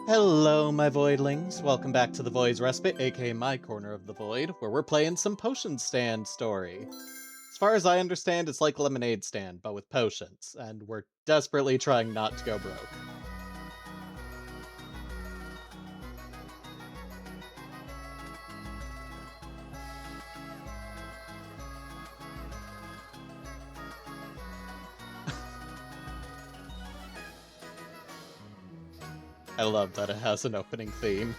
Hello, my voidlings. Welcome back to the Void's Respite, aka my corner of the void, where we're playing some potion stand story. As far as I understand, it's like lemonade stand, but with potions, and we're desperately trying not to go broke. I love that it has an opening theme.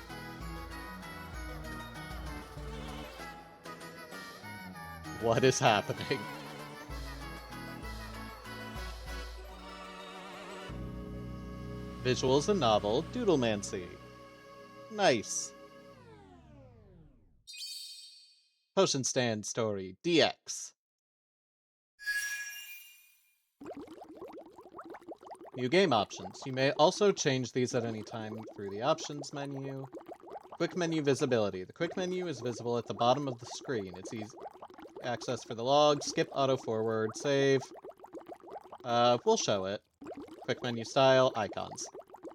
What is happening? Visuals and novel, Doodlemancy. Nice. Potion stand story, DX. New game options. You may also change these at any time through the options menu. Quick menu visibility. The quick menu is visible at the bottom of the screen. It's easy access for the log, skip, auto forward, save. We'll show it. Quick menu style, icons.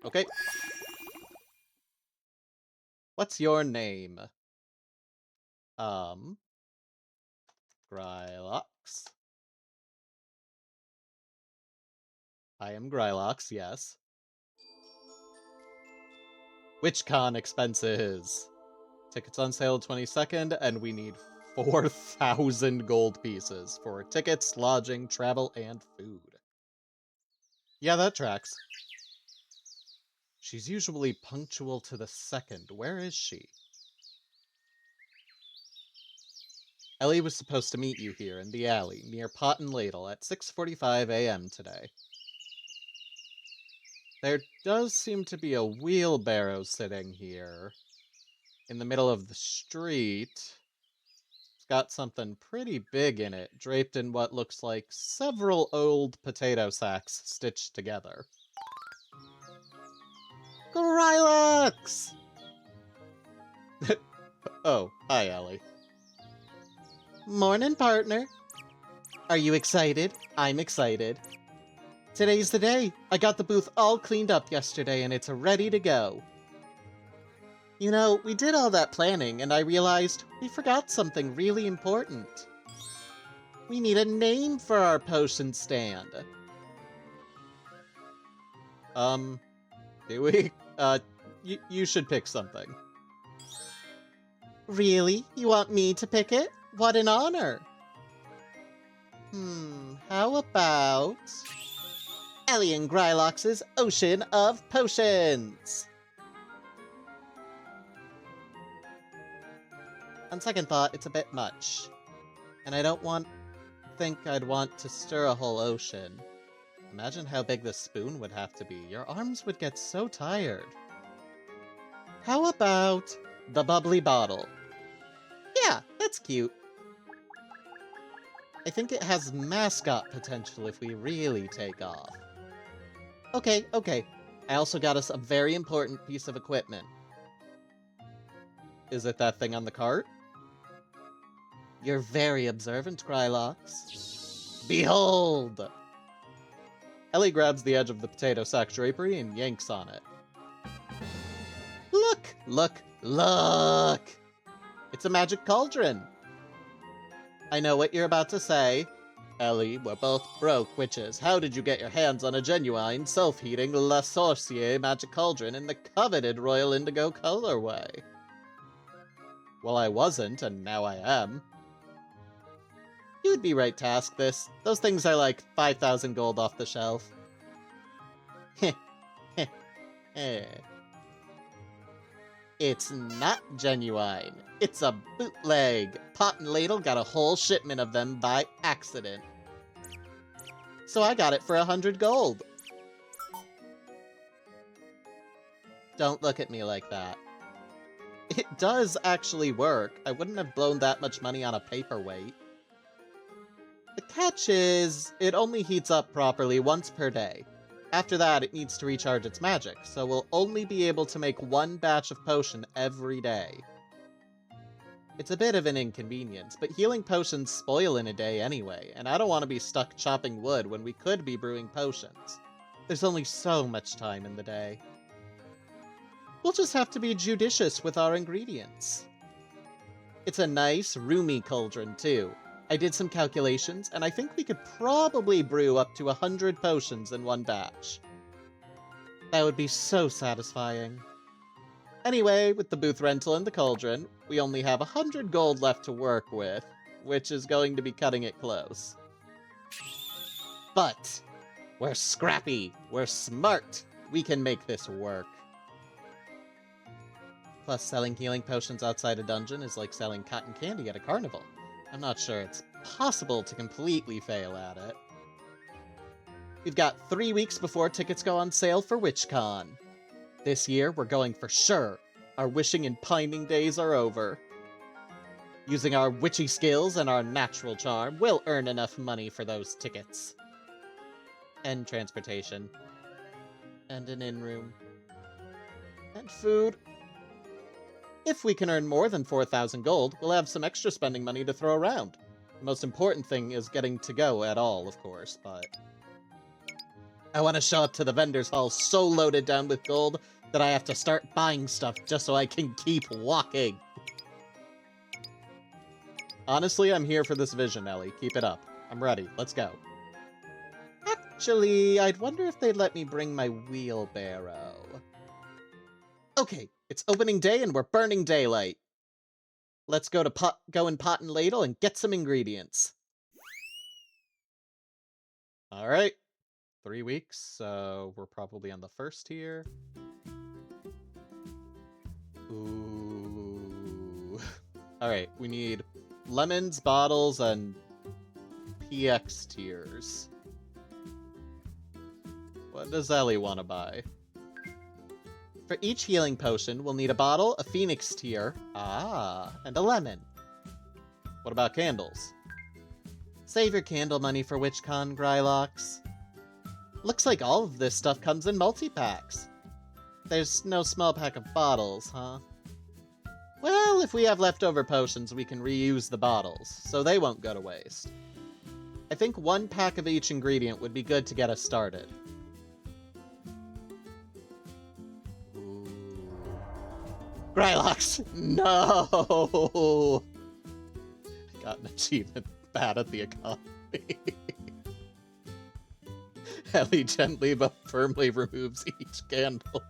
Okay. What's your name? Grylox. I am Grylox, yes. Witchcon expenses. Tickets on sale 22nd, and we need 4,000 gold pieces for tickets, lodging, travel, and food. Yeah, that tracks. She's usually punctual to the second. Where is she? Ellie was supposed to meet you here in the alley, near Pot and Ladle, at 6:45 a.m. today. There does seem to be a wheelbarrow sitting here in the middle of the street. It's got something pretty big in it, draped in what looks like several old potato sacks stitched together. Grylox! Oh, hi, Ellie. Morning, partner. Are you excited? I'm excited. Today's the day. I got the booth all cleaned up yesterday and it's ready to go. You know, we did all that planning and I realized we forgot something really important. We need a name for our potion stand. Do we? You should pick something. Really? You want me to pick it? What an honor! How about... Ellie and Grylox's Ocean of Potions! On second thought, it's a bit much. And I don't think I'd want to stir a whole ocean. Imagine how big this spoon would have to be. Your arms would get so tired. How about the bubbly bottle? Yeah, that's cute. I think it has mascot potential if we really take off. Okay. I also got us a very important piece of equipment. Is it that thing on the cart? You're very observant, Grylox. Behold! Ellie grabs the edge of the potato sack drapery and yanks on it. Look! It's a magic cauldron! I know what you're about to say. Ellie, we're both broke witches. How did you get your hands on a genuine, self-heating La Sorcier magic cauldron in the coveted Royal Indigo colorway? Well, I wasn't, and now I am. You would be right to ask this. Those things are like 5,000 gold off the shelf. It's not genuine. It's a bootleg. Pot and Ladle got a whole shipment of them by accident. So I got it for 100 gold. Don't look at me like that. It does actually work. I wouldn't have blown that much money on a paperweight. The catch is, it only heats up properly once per day. After that, it needs to recharge its magic, so we'll only be able to make one batch of potion every day. It's a bit of an inconvenience, but healing potions spoil in a day anyway, and I don't want to be stuck chopping wood when we could be brewing potions. There's only so much time in the day. We'll just have to be judicious with our ingredients. It's a nice, roomy cauldron, too. I did some calculations, and I think we could probably brew up to 100 potions in one batch. That would be so satisfying. Anyway, with the booth rental and the cauldron, we only have 100 gold left to work with, which is going to be cutting it close. But we're scrappy, we're smart, we can make this work. Plus, selling healing potions outside a dungeon is like selling cotton candy at a carnival. I'm not sure it's possible to completely fail at it. We've got 3 weeks before tickets go on sale for Witchcon. This year, we're going for sure. Our wishing and pining days are over. Using our witchy skills and our natural charm, we'll earn enough money for those tickets. And transportation. And an inn-room. And food. If we can earn more than 4,000 gold, we'll have some extra spending money to throw around. The most important thing is getting to go at all, of course, but... I want to show up to the vendor's hall so loaded down with gold that I have to start buying stuff just so I can keep walking. Honestly, I'm here for this vision, Ellie. Keep it up. I'm ready. Let's go. Actually, I'd wonder if they'd let me bring my wheelbarrow. Okay, it's opening day and we're burning daylight. Let's go in pot and ladle and get some ingredients. Alright. 3 weeks, so we're probably on the first here. Ooh. Alright, we need lemons, bottles, and PX tiers. What does Ellie want to buy? For each healing potion, we'll need a bottle, a phoenix tier, and a lemon. What about candles? Save your candle money for Witchcon, Grylox. Looks like all of this stuff comes in multi-packs. There's no small pack of bottles, huh? Well, if we have leftover potions, we can reuse the bottles, so they won't go to waste. I think 1 pack of each ingredient would be good to get us started. Ooh. Grylox! No! I got an achievement bad at the economy. Ellie gently but firmly removes each candle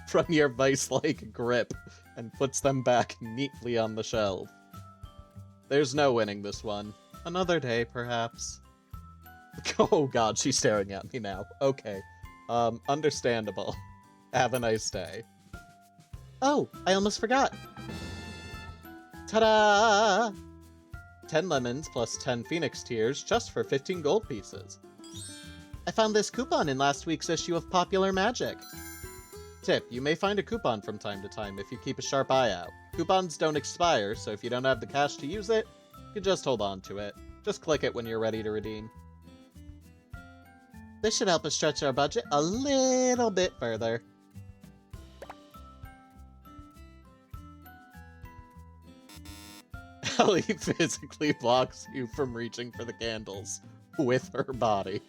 from your vice-like grip and puts them back neatly on the shelf. There's no winning this one. Another day, perhaps. Oh god, she's staring at me now. Okay. Understandable. Have a nice day. Oh, I almost forgot. Ta-da! 10 lemons plus 10 phoenix tiers just for 15 gold pieces. I found this coupon in last week's issue of Popular Magic. Tip, you may find a coupon from time to time if you keep a sharp eye out. Coupons don't expire, so if you don't have the cash to use it, you can just hold on to it. Just click it when you're ready to redeem. This should help us stretch our budget a little bit further. Ellie physically blocks you from reaching for the candles with her body.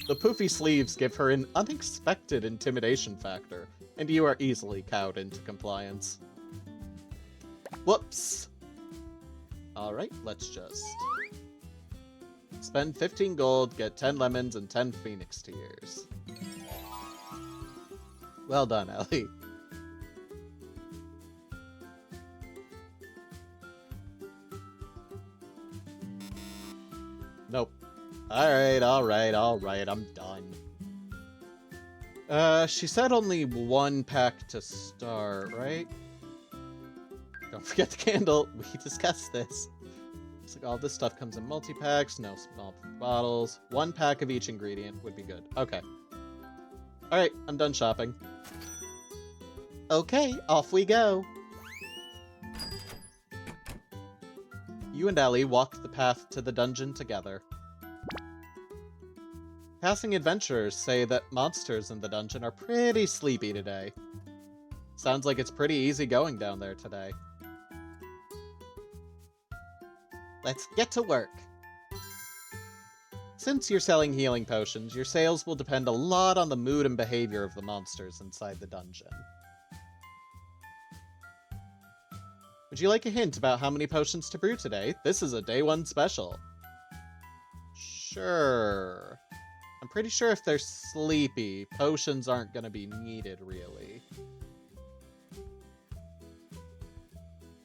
The poofy sleeves give her an unexpected intimidation factor, and you are easily cowed into compliance. Whoops! Alright, let's just... spend 15 gold, get 10 lemons, and 10 phoenix tiers. Well done, Ellie. Nope. Alright, I'm done. She said only 1 pack to start, right? Don't forget the candle. We discussed this. Looks like all this stuff comes in multi-packs, no small bottles. 1 pack of each ingredient would be good. Okay. Alright, I'm done shopping. Okay, off we go. You and Ellie walk the path to the dungeon together. Passing adventurers say that monsters in the dungeon are pretty sleepy today. Sounds like it's pretty easy going down there today. Let's get to work. Since you're selling healing potions, your sales will depend a lot on the mood and behavior of the monsters inside the dungeon. Would you like a hint about how many potions to brew today? This is a day 1 special. Sure. I'm pretty sure if they're sleepy, potions aren't going to be needed, really.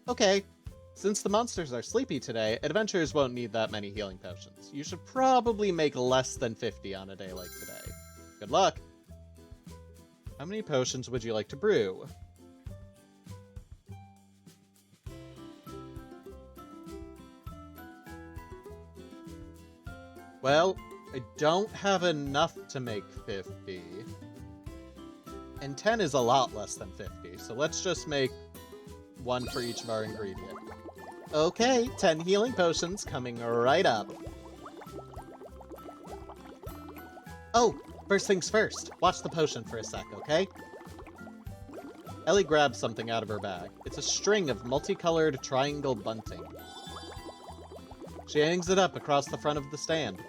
Okay. Since the monsters are sleepy today, adventurers won't need that many healing potions. You should probably make less than 50 on a day like today. Good luck! How many potions would you like to brew? Well, I don't have enough to make 50. And 10 is a lot less than 50, so let's just make 1 for each of our ingredients. Okay, 10 healing potions coming right up. Oh, first things first. Watch the potion for a sec, okay? Ellie grabs something out of her bag. It's a string of multicolored triangle bunting. She hangs it up across the front of the stand.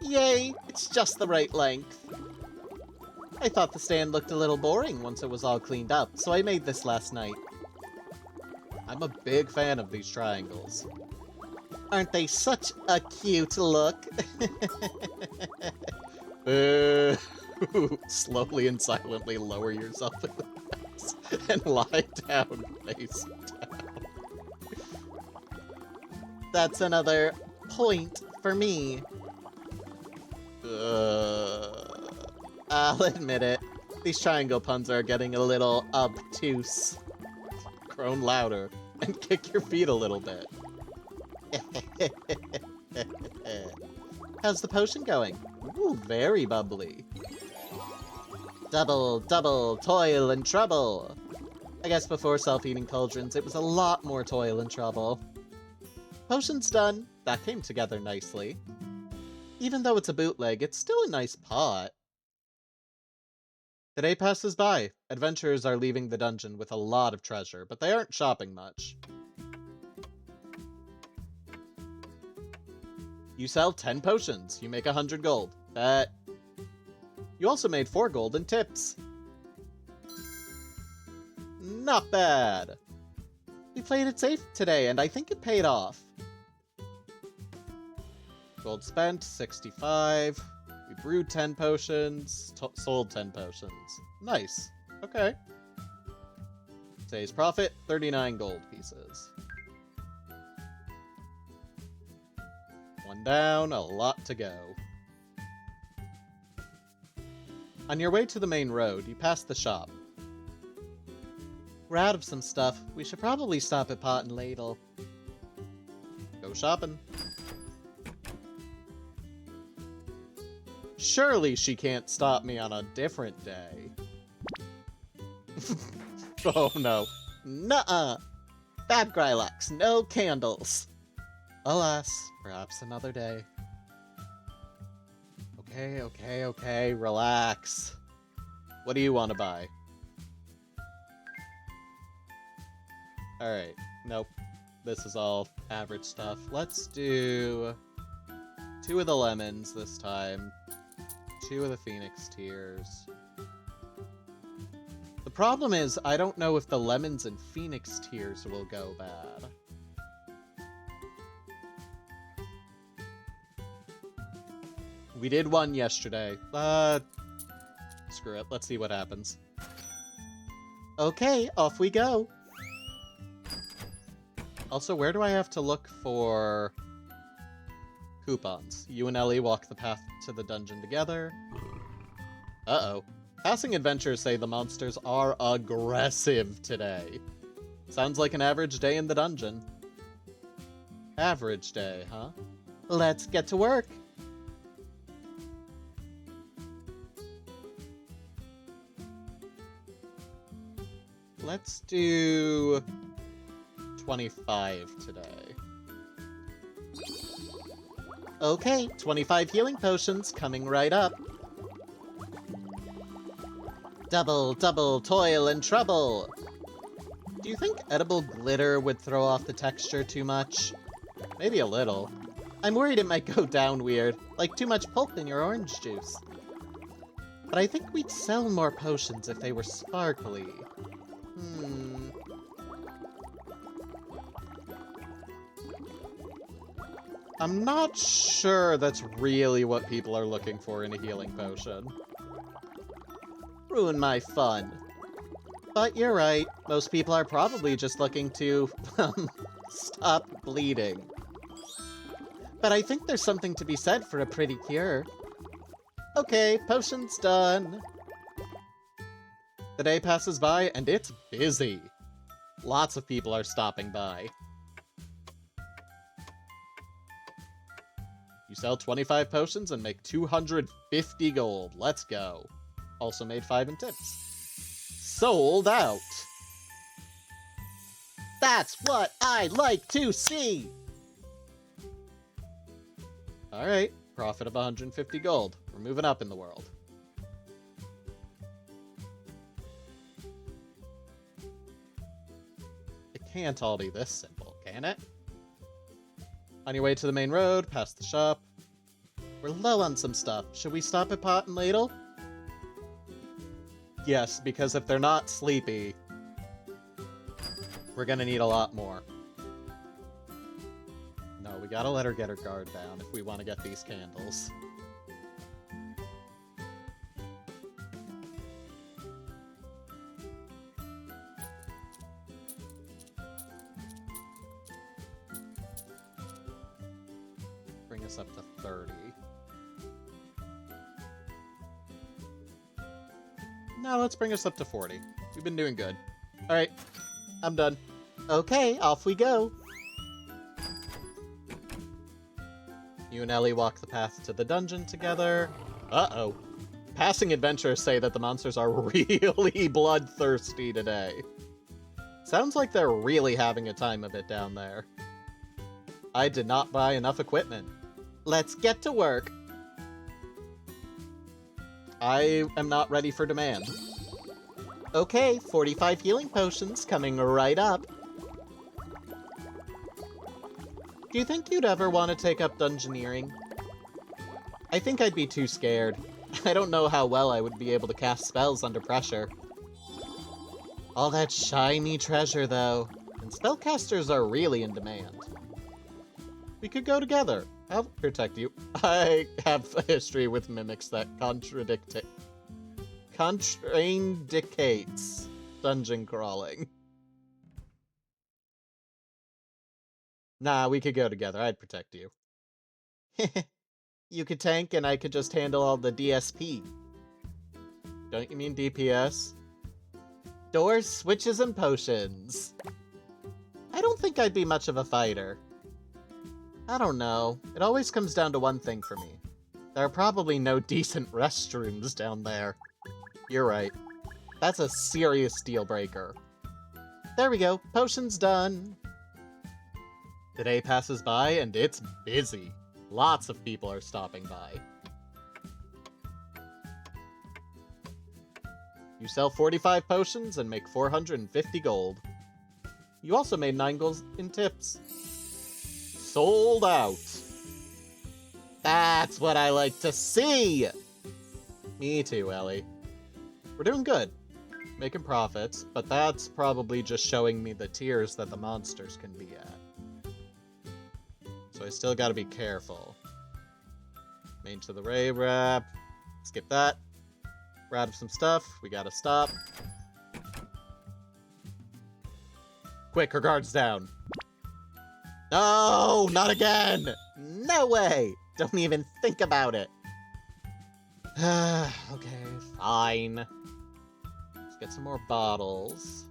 Yay! It's just the right length. I thought the stand looked a little boring once it was all cleaned up, so I made this last night. I'm a big fan of these triangles. Aren't they such a cute look? Slowly and silently lower yourself in the face and lie down face down. That's another point for me. I'll admit it. These triangle puns are getting a little obtuse. Groan louder and kick your feet a little bit. How's the potion going? Ooh, very bubbly. Double, double, toil and trouble. I guess before self-eating cauldrons, it was a lot more toil and trouble. Potion's done. That came together nicely. Even though it's a bootleg, it's still a nice pot. The day passes by. Adventurers are leaving the dungeon with a lot of treasure, but they aren't shopping much. You sell 10 potions. You make 100 gold. Bet. You also made 4 gold in tips. Not bad. We played it safe today, and I think it paid off. Gold spent, 65. We brewed 10 potions, sold 10 potions. Nice. Okay. Today's profit, 39 gold pieces. 1 down, a lot to go. On your way to the main road, you pass the shop. We're out of some stuff. We should probably stop at Pot and Ladle. Go shopping. Surely she can't stop me on a different day. Oh no. Nuh-uh! Bad Grylax, no candles. Alas, perhaps another day. Okay, relax. What do you want to buy? Alright, nope. This is all average stuff. Let's do 2 of the lemons this time. 2 of the Phoenix Tears. The problem is, I don't know if the lemons and Phoenix Tears will go bad. We did 1 yesterday. Screw it. Let's see what happens. Okay, off we go. Also, where do I have to look for coupons? You and Ellie walk the path to the dungeon together. Uh-oh. Passing adventurers say the monsters are aggressive today. Sounds like an average day in the dungeon. Average day, huh? Let's get to work. Let's do 25 today. Okay, 25 healing potions coming right up. Double, double, toil and trouble. Do you think edible glitter would throw off the texture too much? Maybe a little. I'm worried it might go down weird, like too much pulp in your orange juice. But I think we'd sell more potions if they were sparkly. I'm not sure that's really what people are looking for in a healing potion. Ruin my fun. But you're right, most people are probably just looking to, stop bleeding. But I think there's something to be said for a pretty cure. Okay, potion's done. The day passes by, and it's busy. Lots of people are stopping by. You sell 25 potions and make 250 gold. Let's go. Also made 5 in tips. Sold out. That's what I like to see! Alright, profit of 150 gold. We're moving up in the world. It can't all be this simple, can it? On your way to the main road, past the shop. We're low on some stuff. Should we stop at Pot and Ladle? Yes, because if they're not sleepy, we're gonna need a lot more. No, we gotta let her get her guard down if we want to get these candles. Bring us up to 30. No, let's bring us up to 40. We've been doing good. Alright, I'm done. Okay, off we go. You and Ellie walk the path to the dungeon together. Uh-oh. Passing adventurers say that the monsters are really bloodthirsty today. Sounds like they're really having a time of it down there. I did not buy enough equipment. Let's get to work. I am not ready for demand. Okay, 45 healing potions coming right up. Do you think you'd ever want to take up dungeoneering? I think I'd be too scared. I don't know how well I would be able to cast spells under pressure. All that shiny treasure, though. And spellcasters are really in demand. We could go together. I'll protect you. I have a history with mimics that contraindicates dungeon crawling. Nah, we could go together. I'd protect you. You could tank and I could just handle all the DSP. Don't you mean DPS? Doors, switches, and potions. I don't think I'd be much of a fighter. I don't know. It always comes down to one thing for me. There are probably no decent restrooms down there. You're right. That's a serious deal breaker. There we go. Potion's done. The day passes by and it's busy. Lots of people are stopping by. You sell 45 potions and make 450 gold. You also made 9 gold in tips. Sold out. That's what I like to see! Me too, Ellie. We're doing good. Making profits, but that's probably just showing me the tiers that the monsters can be at. So I still gotta be careful. Main to the Ray wrap. Skip that. We're out of some stuff. We gotta stop. Quick, her guard's down. No, not again! No way! Don't even think about it. Okay, fine. Let's get some more bottles.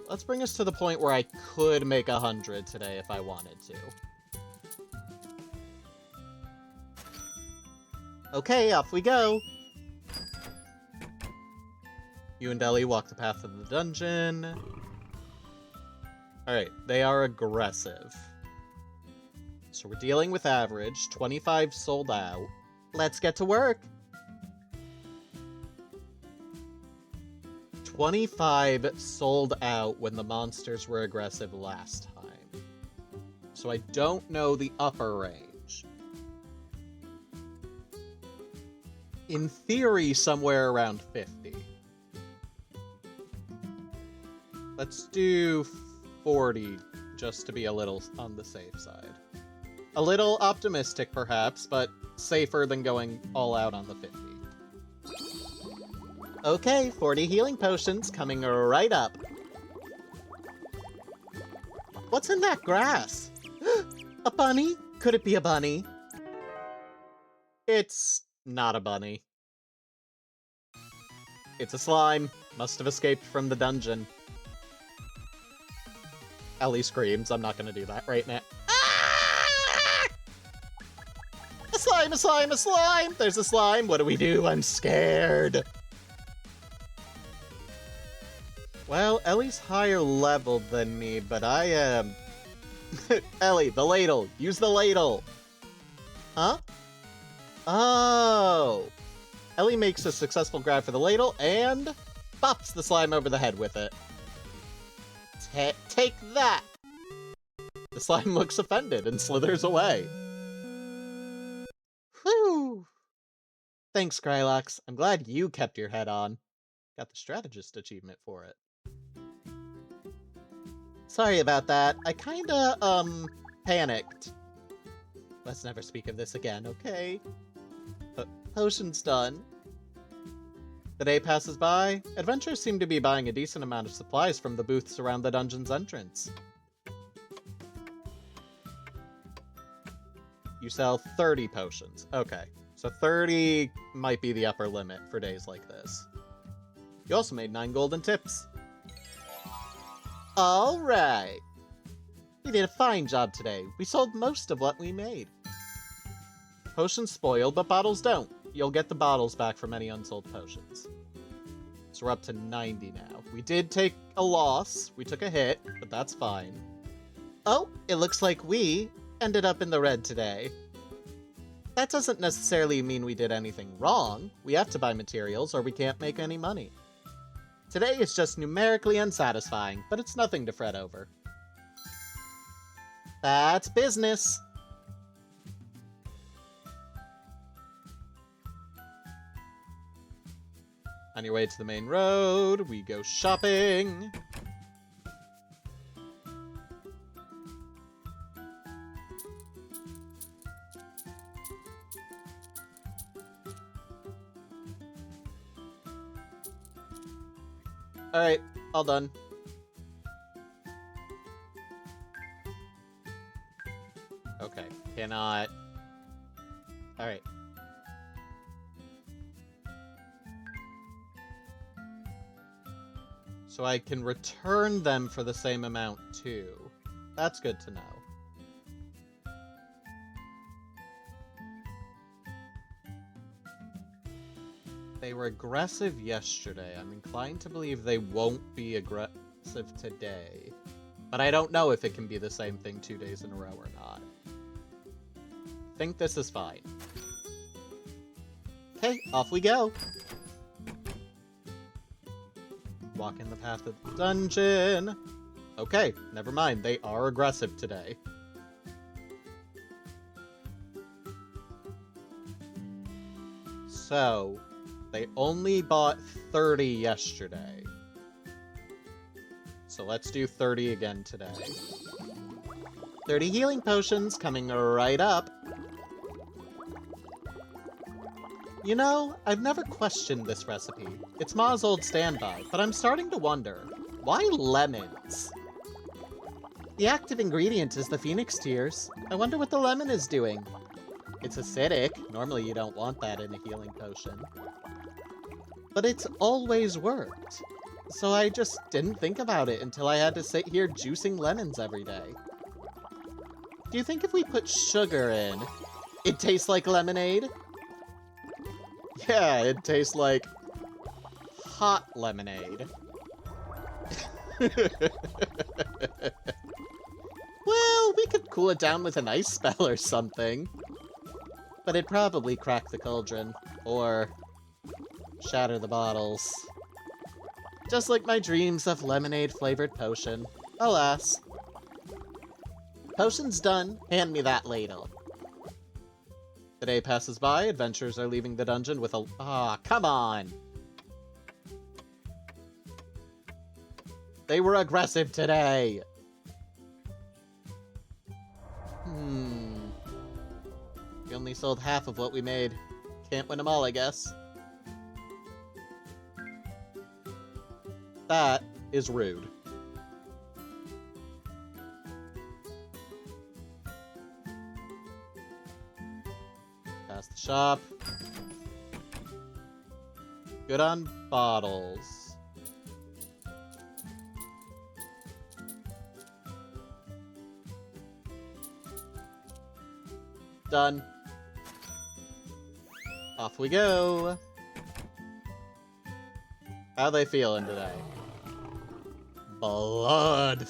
Let's bring us to the point where I could make 100 today if I wanted to. Okay, off we go! You and Ellie walk the path of the dungeon. Alright, they are aggressive. So we're dealing with average. 25 sold out. Let's get to work! 25 sold out when the monsters were aggressive last time. So I don't know the upper range. In theory, somewhere around 50. Let's do 40, just to be a little on the safe side. A little optimistic, perhaps, but safer than going all out on the 50. Okay, 40 healing potions coming right up. What's in that grass? A bunny? Could it be a bunny? It's not a bunny. It's a slime. Must have escaped from the dungeon. Ellie screams. I'm not gonna do that right now. Ah! A slime, a slime, a slime! There's a slime. What do we do? I'm scared. Well, Ellie's higher leveled than me, but I am... Ellie, the ladle! Use the ladle! Huh? Oh! Ellie makes a successful grab for the ladle, and... bops the slime over the head with it. Take that! The slime looks offended and slithers away. Whew! Thanks, Krylox. I'm glad you kept your head on. Got the strategist achievement for it. Sorry about that. I kinda, panicked. Let's never speak of this again, okay? Potion's done. The day passes by. Adventurers seem to be buying a decent amount of supplies from the booths around the dungeon's entrance. You sell 30 potions. Okay, so 30 might be the upper limit for days like this. You also made 9 golden tips. Alright. We did a fine job today. We sold most of what we made. Potions spoil, but bottles don't. You'll get the bottles back from any unsold potions. So we're up to 90 now. We did take a loss. We took a hit, but that's fine. Oh, it looks like we ended up in the red today. That doesn't necessarily mean we did anything wrong. We have to buy materials or we can't make any money. Today is just numerically unsatisfying, but it's nothing to fret over. That's business. On your way to the main road, we go shopping. Alright, all done. Okay, cannot... Alright. So I can return them for the same amount, too. That's good to know. They were aggressive yesterday. I'm inclined to believe they won't be aggressive today. But I don't know if it can be the same thing 2 days in a row or not. I think this is fine. Okay, off we go! Walking the path of the dungeon. Okay, never mind. They are aggressive today. So, they only bought 30 yesterday. So let's do 30 again today. 30 healing potions coming right up. You know, I've never questioned this recipe. It's Ma's old standby, but I'm starting to wonder, why lemons? The active ingredient is the phoenix tears. I wonder what the lemon is doing. It's acidic. Normally you don't want that in a healing potion. But it's always worked. So I just didn't think about it until I had to sit here juicing lemons every day. Do you think if we put sugar in, it tastes like lemonade? Yeah, it tastes like hot lemonade. Well, we could cool it down with an ice spell or something. But it'd probably crack the cauldron, or shatter the bottles. Just like my dreams of lemonade-flavored potion. Alas. Potion's done. Hand me that ladle. The day passes by. Adventurers are leaving the dungeon with a... Ah, come on! They were aggressive today! We only sold half of what we made. Can't win them all, I guess. That is rude. Past the shop. Good on bottles. Done. Off we go. How they feeling today? Bloodthirsty.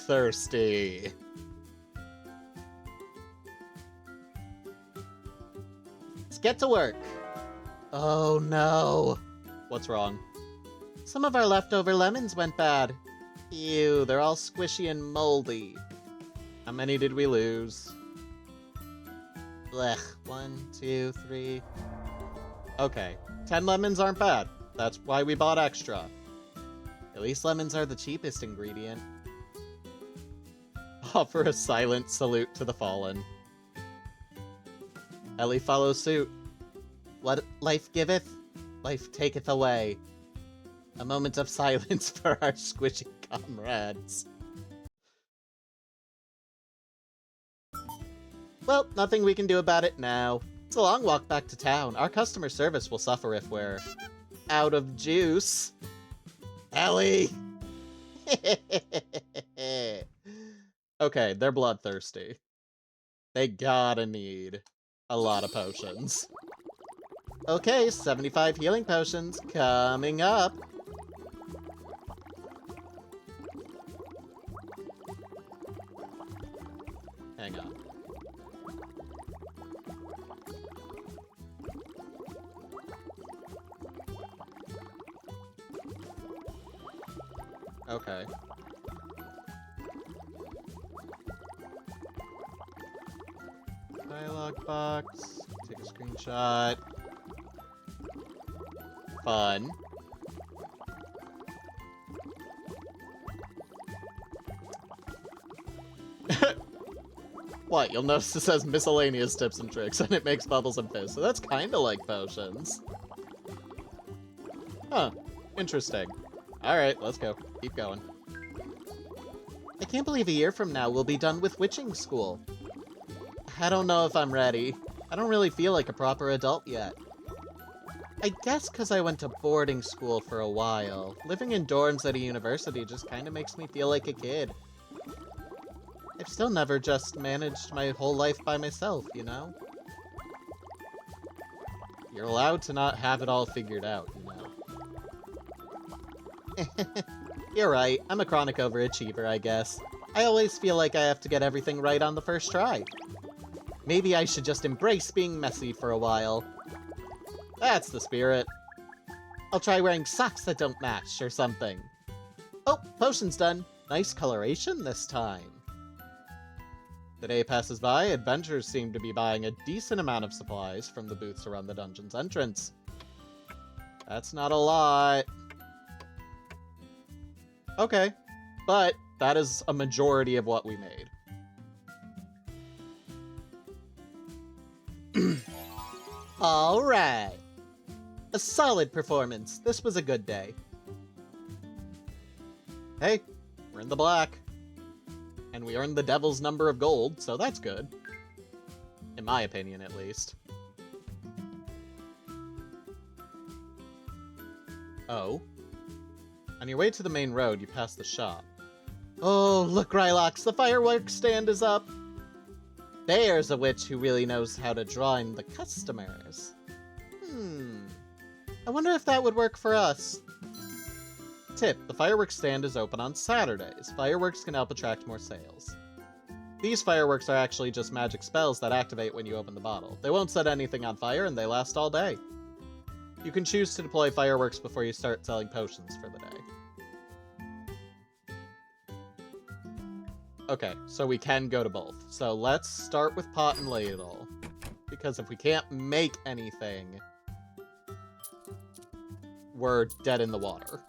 Let's get to work. Oh no. What's wrong? Some of our leftover lemons went bad. Ew, they're all squishy and moldy. How many did we lose? Blech. 1, 2, 3. Okay. 10 lemons aren't bad. That's why we bought extra. At least lemons are the cheapest ingredient. Offer a silent salute to the fallen. Ellie follows suit. What life giveth, life taketh away. A moment of silence for our squishy comrades. Well, nothing we can do about it now. It's a long walk back to town. Our customer service will suffer if we're out of juice. Ellie! Okay, they're bloodthirsty. They gotta need a lot of potions. Okay, 75 healing potions coming up. Hang on. Okay. Dialogue box. Take a screenshot. Fun. What? You'll notice it says miscellaneous tips and tricks, and it makes bubbles and fizz, so that's kinda like potions. Huh. Interesting. Alright, let's go. Keep going. I can't believe a year from now we'll be done with witching school. I don't know if I'm ready. I don't really feel like a proper adult yet. I guess because I went to boarding school for a while. Living in dorms at a university just kind of makes me feel like a kid. I've still never just managed my whole life by myself, you know? You're allowed to not have it all figured out, you know? You're right, I'm a chronic overachiever, I guess. I always feel like I have to get everything right on the first try. Maybe I should just embrace being messy for a while. That's the spirit. I'll try wearing socks that don't match, or something. Oh, potion's done. Nice coloration this time. The day passes by, adventurers seem to be buying a decent amount of supplies from the booths around the dungeon's entrance. That's not a lot. Okay, but that is a majority of what we made. Alright. A solid performance. This was a good day. Hey, we're in the black. And we earned the devil's number of gold, so that's good. In my opinion, at least. Oh. On your way to the main road, you pass the shop. Oh, look, Rylox, the fireworks stand is up! There's a witch who really knows how to draw in the customers. I wonder if that would work for us. Tip, the fireworks stand is open on Saturdays. Fireworks can help attract more sales. These fireworks are actually just magic spells that activate when you open the bottle. They won't set anything on fire, and they last all day. You can choose to deploy fireworks before you start selling potions for the day. Okay, so we can go to both. So let's start with pot and ladle. Because if we can't make anything, we're dead in the water.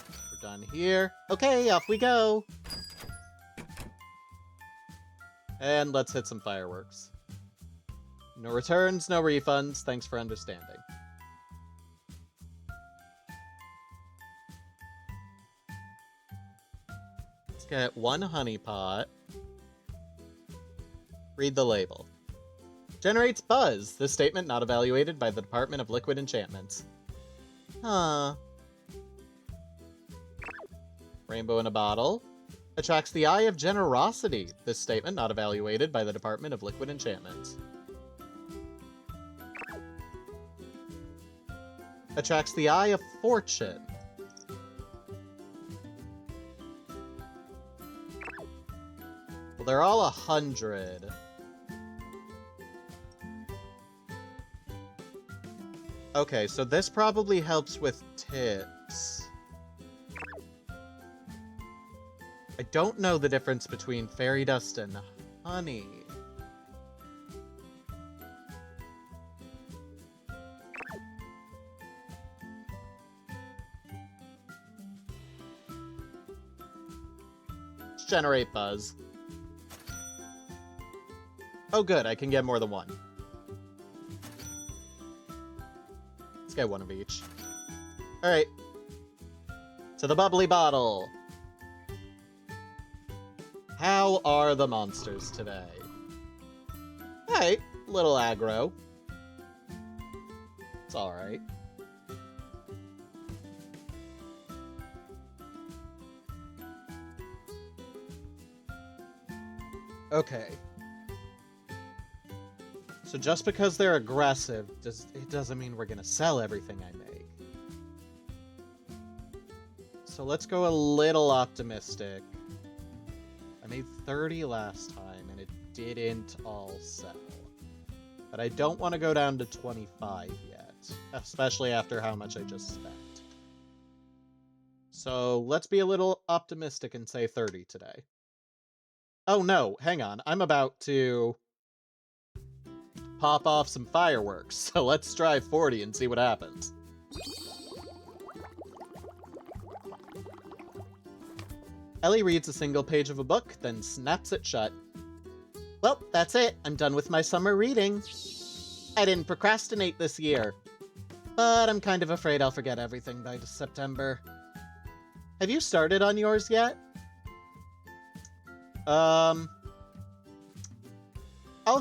We're done here. Okay, off we go. And let's hit some fireworks. No returns, no refunds. Thanks for understanding. Let's get one honey pot. Read the label. Generates buzz. This statement not evaluated by the Department of Liquid Enchantments. Huh. Rainbow in a bottle. Attracts the eye of generosity. This statement not evaluated by the Department of Liquid Enchantments. Attracts the eye of fortune. Well, they're all 100. Okay, so this probably helps with tips. I don't know the difference between fairy dust and honey. Let's generate buzz. Oh good, I can get more than one. Let's get one of each. Alright. To the bubbly bottle. How are the monsters today? Alright, little aggro. It's alright. Okay. So just because they're aggressive, it doesn't mean we're gonna sell everything I make. So let's go a little optimistic. I made 30 last time, and it didn't all sell. But I don't want to go down to 25 yet, especially after how much I just spent. So let's be a little optimistic and say 30 today. Oh no, hang on. I'm about to pop off some fireworks, so let's try 40 and see what happens. Ellie reads a single page of a book, then snaps it shut. Well, that's it. I'm done with my summer reading. I didn't procrastinate this year, but I'm kind of afraid I'll forget everything by September. Have you started on yours yet? I'll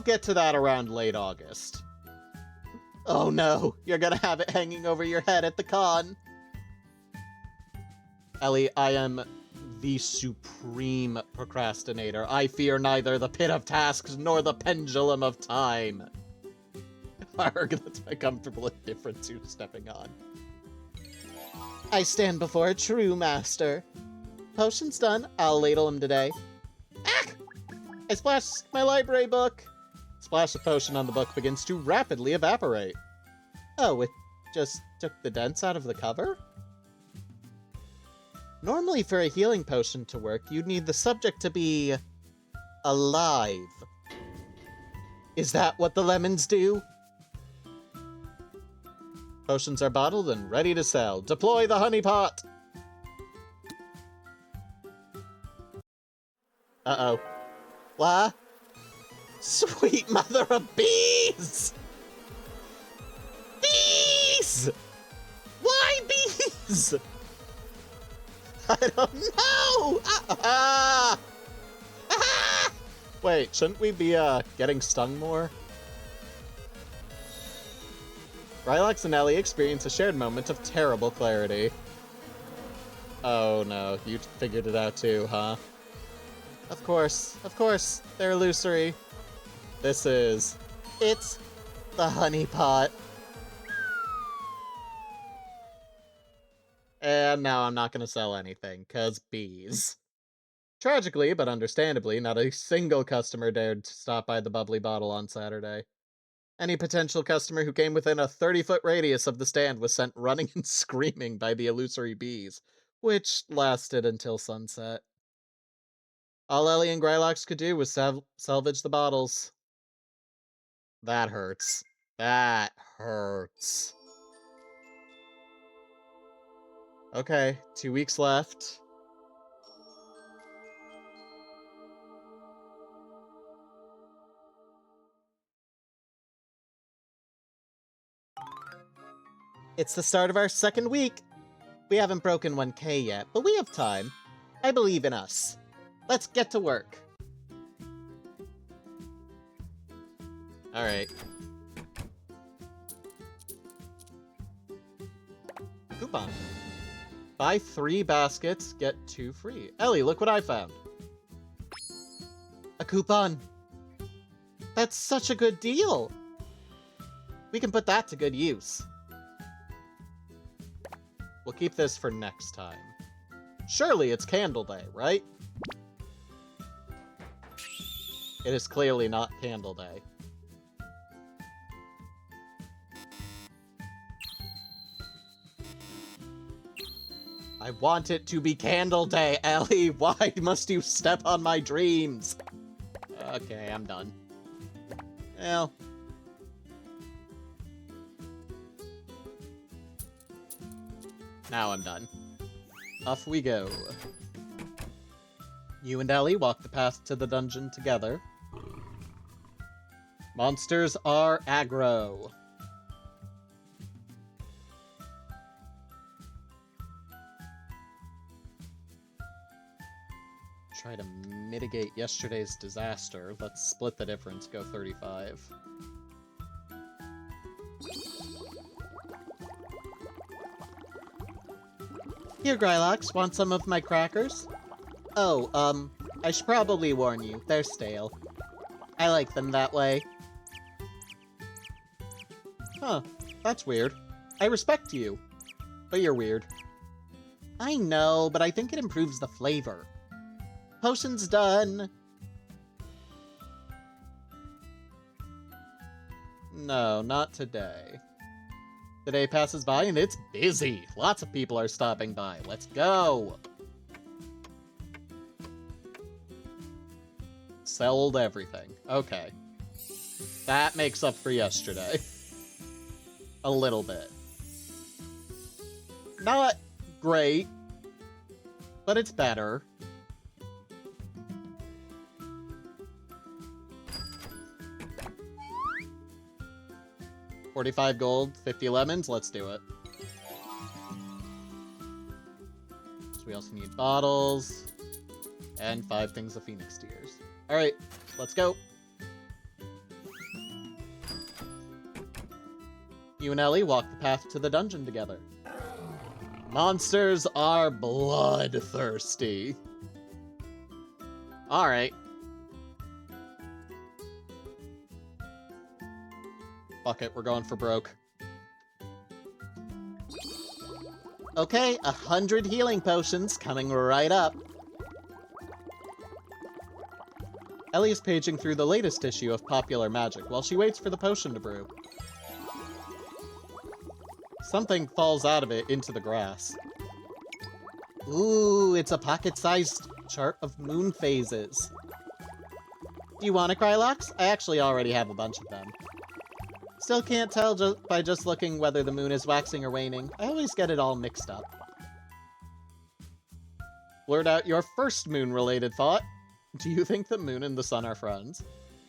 get to that around late August. Oh no, you're gonna have it hanging over your head at the con. Ellie, I am the supreme procrastinator. I fear neither the pit of tasks nor the pendulum of time. Arg, that's my comfortable indifference you're stepping on. I stand before a true master. Potion's done. I'll ladle him today. Ah! I splashed my library book. Splash of potion on the book begins to rapidly evaporate. Oh, it just took the dents out of the cover? Normally, for a healing potion to work, you'd need the subject to be alive. Is that what the lemons do? Potions are bottled and ready to sell. Deploy the honey pot! Uh-oh. What? Sweet mother of bees! Bees! Why bees? I don't know! Ah! Ah! Wait, shouldn't we be, getting stung more? Rylax and Ellie experience a shared moment of terrible clarity. Oh no, you figured it out too, huh? Of course, they're illusory. It's the honey pot. And now I'm not gonna sell anything, 'cause bees. Tragically, but understandably, not a single customer dared to stop by the bubbly bottle on Saturday. Any potential customer who came within a 30-foot radius of the stand was sent running and screaming by the illusory bees, which lasted until sunset. All Ellie and Grylox could do was salvage the bottles. That hurts. That hurts. Okay, 2 weeks left. It's the start of our second week. We haven't broken 1K yet, but we have time. I believe in us. Let's get to work. Alright. Coupon. Buy 3 baskets, get 2 free. Ellie, look what I found. A coupon. That's such a good deal. We can put that to good use. We'll keep this for next time. Surely it's Candle Day, right? It is clearly not Candle Day. I want it to be Candle Day, Ellie! Why must you step on my dreams? Okay, I'm done. Well... now I'm done. Off we go. You and Ellie walk the path to the dungeon together. Monsters are aggro. Try to mitigate yesterday's disaster. Let's split the difference, go 35. Here, Grylox, want some of my crackers? Oh, I should probably warn you, they're stale. I like them that way. Huh, that's weird. I respect you, but you're weird. I know, but I think it improves the flavor. Potion's done! No, not today. The day passes by and it's busy. Lots of people are stopping by. Let's go! Sold everything. Okay. That makes up for yesterday. A little bit. Not great, but it's better. $45 gold, 50 lemons, let's do it. So we also need bottles, and 5 things of Phoenix Tears. Alright, let's go. You and Ellie walk the path to the dungeon together. Monsters are bloodthirsty. Alright. Fuck it, we're going for broke. Okay, 100 healing potions coming right up. Ellie is paging through the latest issue of Popular Magic while she waits for the potion to brew. Something falls out of it into the grass. Ooh, it's a pocket-sized chart of moon phases. Do you want a Krylox? I actually already have a bunch of them. Still can't tell by just looking whether the moon is waxing or waning. I always get it all mixed up. Blurt out your first moon-related thought. Do you think the moon and the sun are friends?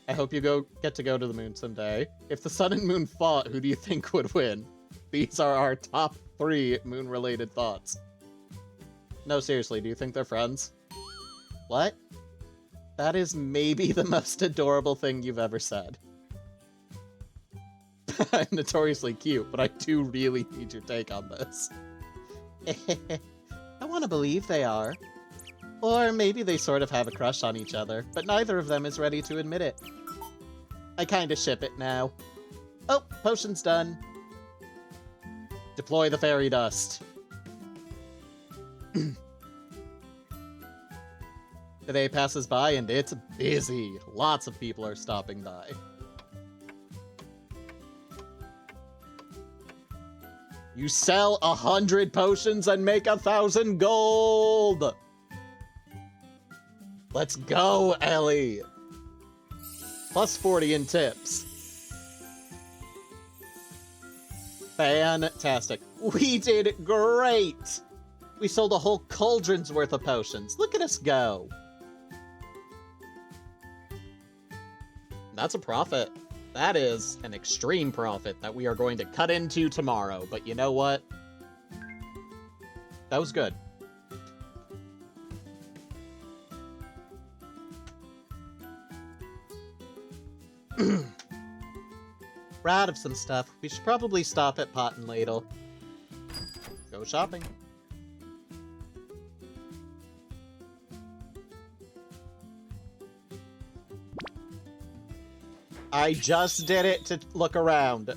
I hope you get to go to the moon someday. If the sun and moon fought, who do you think would win? These are our top 3 moon-related thoughts. No, seriously, do you think they're friends? What? That is maybe the most adorable thing you've ever said. I'm notoriously cute, but I do really need your take on this. I want to believe they are. Or maybe they sort of have a crush on each other, but neither of them is ready to admit it. I kinda ship it now. Oh, potion's done. Deploy the fairy dust. The day passes by and it's busy. Lots of people are stopping by. You sell 100 potions and make 1,000 gold! Let's go, Ellie! Plus 40 in tips. Fantastic. We did great! We sold a whole cauldron's worth of potions. Look at us go. That's a profit. That is an extreme profit that we are going to cut into tomorrow. But you know what? That was good. We're out of some stuff. We should probably stop at Pot and Ladle. Go shopping. I just did it to look around.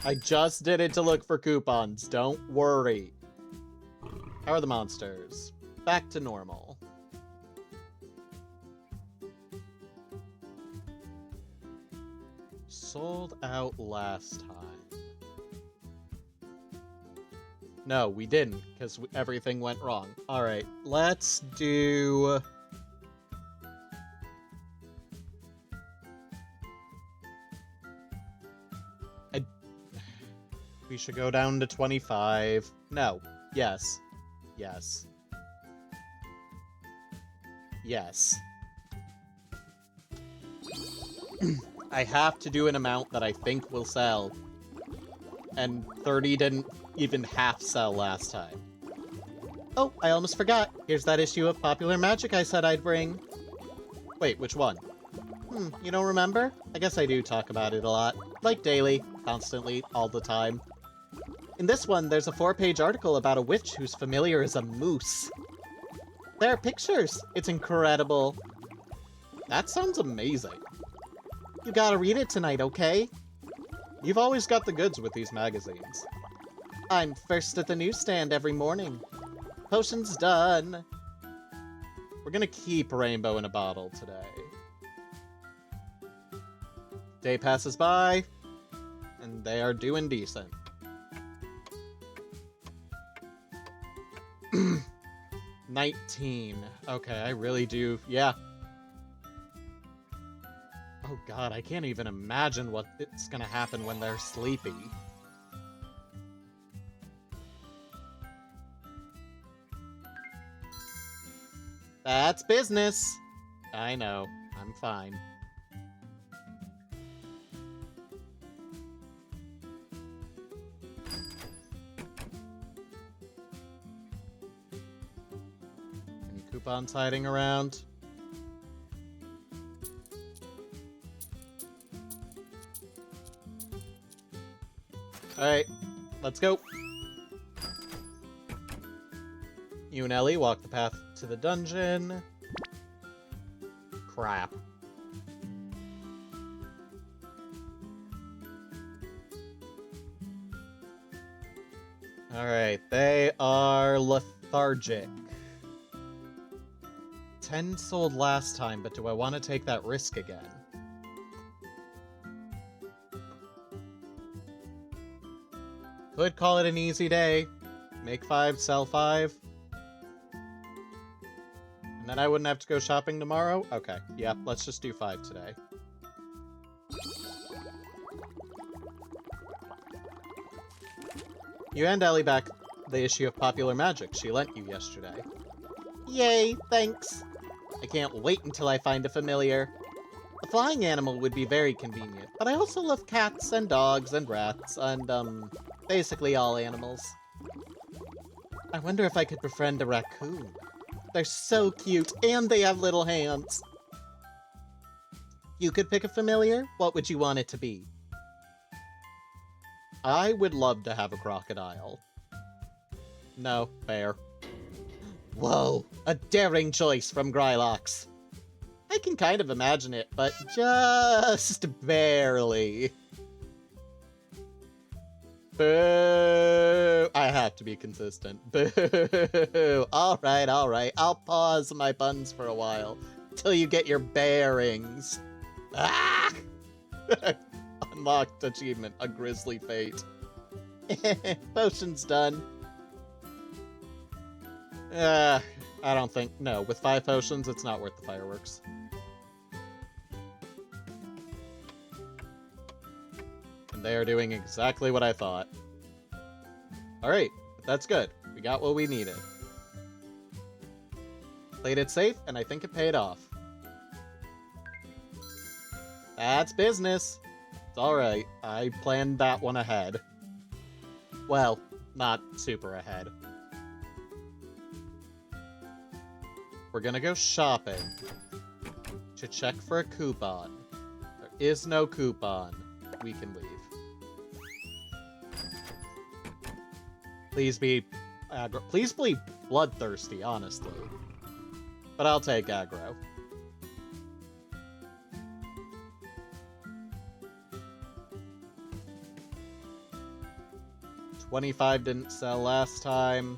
I just did it to look for coupons. Don't worry. How are the monsters? Back to normal. Sold out last time. No, we didn't, because everything went wrong. Alright, let's do... We should go down to 25. No. Yes. Yes. Yes. I have to do an amount that I think will sell. And 30 didn't even half sell last time. Oh, I almost forgot. Here's that issue of Popular Magic I said I'd bring. Wait, which one? You don't remember? I guess I do talk about it a lot. Like daily, constantly, all the time. In this one, there's a 4-page article about a witch whose familiar is a moose. There are pictures. It's incredible. That sounds amazing. You gotta read it tonight, okay? You've always got the goods with these magazines. I'm first at the newsstand every morning. Potion's done. We're gonna keep Rainbow in a bottle today. Day passes by, and they are doing decent. 19. Okay, I really do. Yeah. Oh god, I can't even imagine what it's gonna happen when they're sleepy. That's business. I know. I'm fine. Coupons hiding around. Alright, let's go. You and Ellie walk the path to the dungeon. Crap. Alright, they are lethargic. 10 sold last time, but do I want to take that risk again? Could call it an easy day. Make 5, sell 5. And then I wouldn't have to go shopping tomorrow? Okay, yeah, let's just do 5 today. You hand Ellie back the issue of Popular Magic she lent you yesterday. Yay, thanks! I can't wait until I find a familiar. A flying animal would be very convenient, but I also love cats and dogs and rats and, basically all animals. I wonder if I could befriend a raccoon. They're so cute, and they have little hands. You could pick a familiar? What would you want it to be? I would love to have a crocodile. No, fair. Whoa, a daring choice from Grylox. I can kind of imagine it, but just barely. Boo! I have to be consistent. Boo! Alright, alright. I'll pause my buns for a while. Till you get your bearings. Ah! Unlocked achievement. A grisly fate. Potion's done. I don't think... No, with 5 potions, it's not worth the fireworks. And they are doing exactly what I thought. Alright, that's good. We got what we needed. Played it safe, and I think it paid off. That's business. It's alright. I planned that one ahead. Well, not super ahead. We're gonna go shopping to check for a coupon. There is no coupon. We can leave. Please be aggro. Please be bloodthirsty, honestly. But I'll take aggro. $25 didn't sell last time.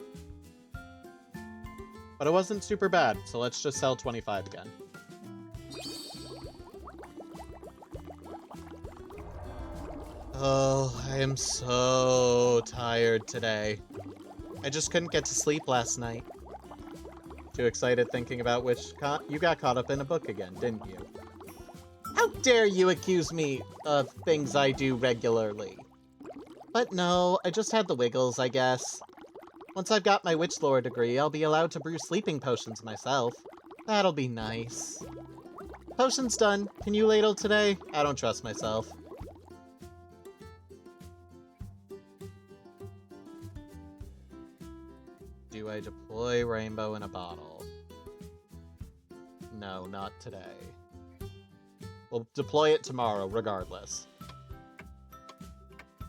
But it wasn't super bad, so let's just sell 25 again. Oh, I am so tired today. I just couldn't get to sleep last night. Too excited thinking about Witchcon. You got caught up in a book again, didn't you? How dare you accuse me of things I do regularly? But no, I just had the wiggles, I guess. Once I've got my Witch Lore degree, I'll be allowed to brew sleeping potions myself. That'll be nice. Potion's done. Can you ladle today? I don't trust myself. Do I deploy Rainbow in a bottle? No, not today. We'll deploy it tomorrow, regardless.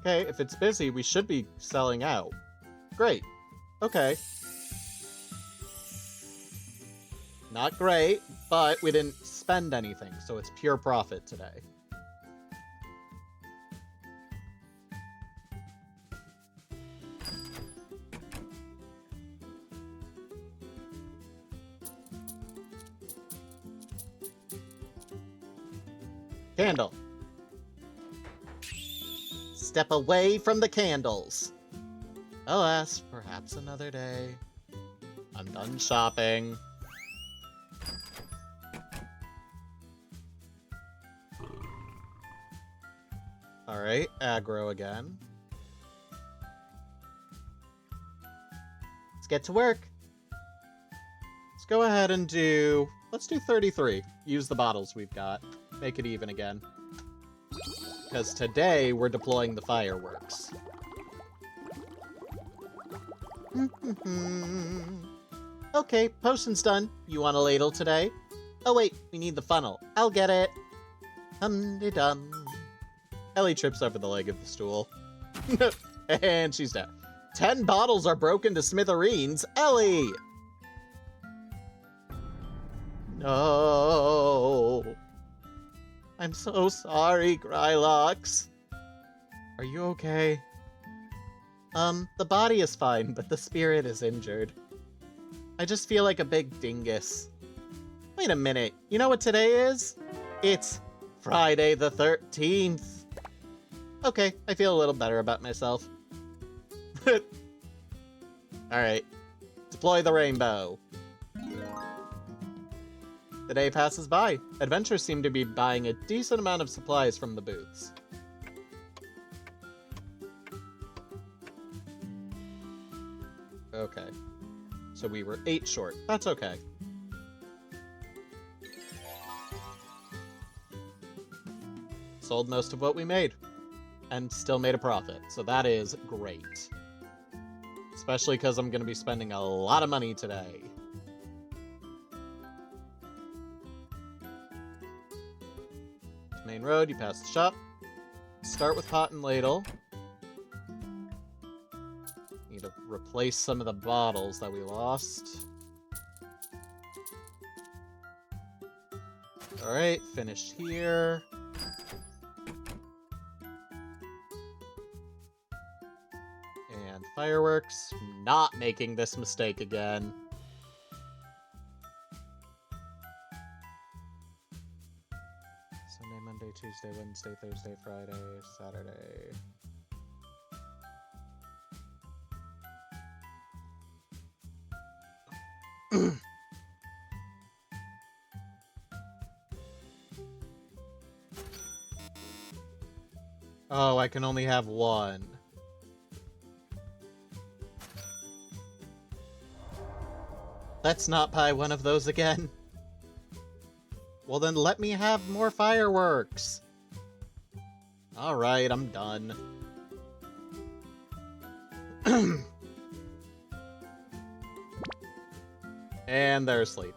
Okay, if it's busy, we should be selling out. Great. Okay. Not great, but we didn't spend anything, so it's pure profit today. Candle. Step away from the candles. Alas, perhaps another day. I'm done shopping. Alright, aggro again. Let's get to work. Let's go ahead and do... Let's do 33. Use the bottles we've got. Make it even again. Because today we're deploying the fireworks. Okay, potion's done. You want a ladle today? Oh wait, we need the funnel. I'll get it. Hum-de-dum. Ellie trips over the leg of the stool. And she's dead. 10 bottles are broken to smithereens. Ellie! No. I'm so sorry, Grylox. Are you okay? The body is fine, but the spirit is injured. I just feel like a big dingus. Wait a minute, you know what today is? It's Friday the 13th. Okay, I feel a little better about myself. Alright, deploy the rainbow. The day passes by. Adventurers seem to be buying a decent amount of supplies from the booths. Okay. So we were 8 short. That's okay. Sold most of what we made. And still made a profit. So that is great. Especially because I'm going to be spending a lot of money today. Main road, you pass the shop. Start with pot and ladle. Need to replace some of the bottles that we lost. Alright, finished here. And Fireworks. Not making this mistake again. Sunday, Monday, Tuesday, Wednesday, Thursday, Friday, Saturday. Oh, I can only have one. Let's not buy one of those again. Well, then let me have more fireworks. Alright, I'm done. And they're asleep.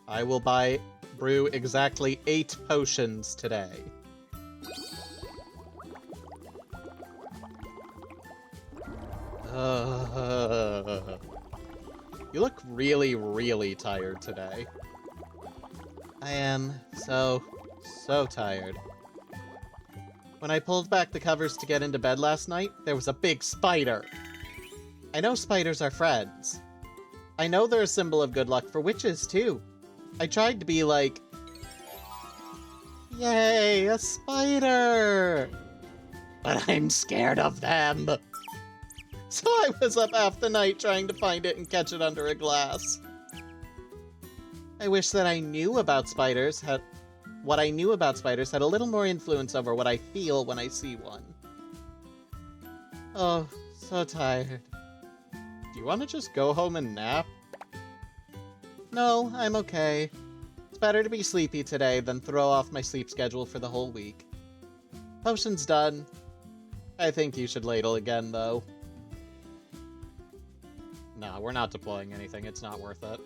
I will brew exactly 8 potions today. You look really, really tired today. I am so tired. When I pulled back the covers to get into bed last night, there was a big spider. I know spiders are friends. I know they're a symbol of good luck for witches, too. I tried to be like, yay, a spider! But I'm scared of them. So I was up half the night trying to find it and catch it under a glass. I wish that I knew about spiders what I knew about spiders had a little more influence over what I feel when I see one. Oh, so tired. Do you want to just go home and nap? No, I'm okay. It's better to be sleepy today than throw off my sleep schedule for the whole week. Potion's done. I think you should ladle again, though. No, we're not deploying anything. It's not worth it.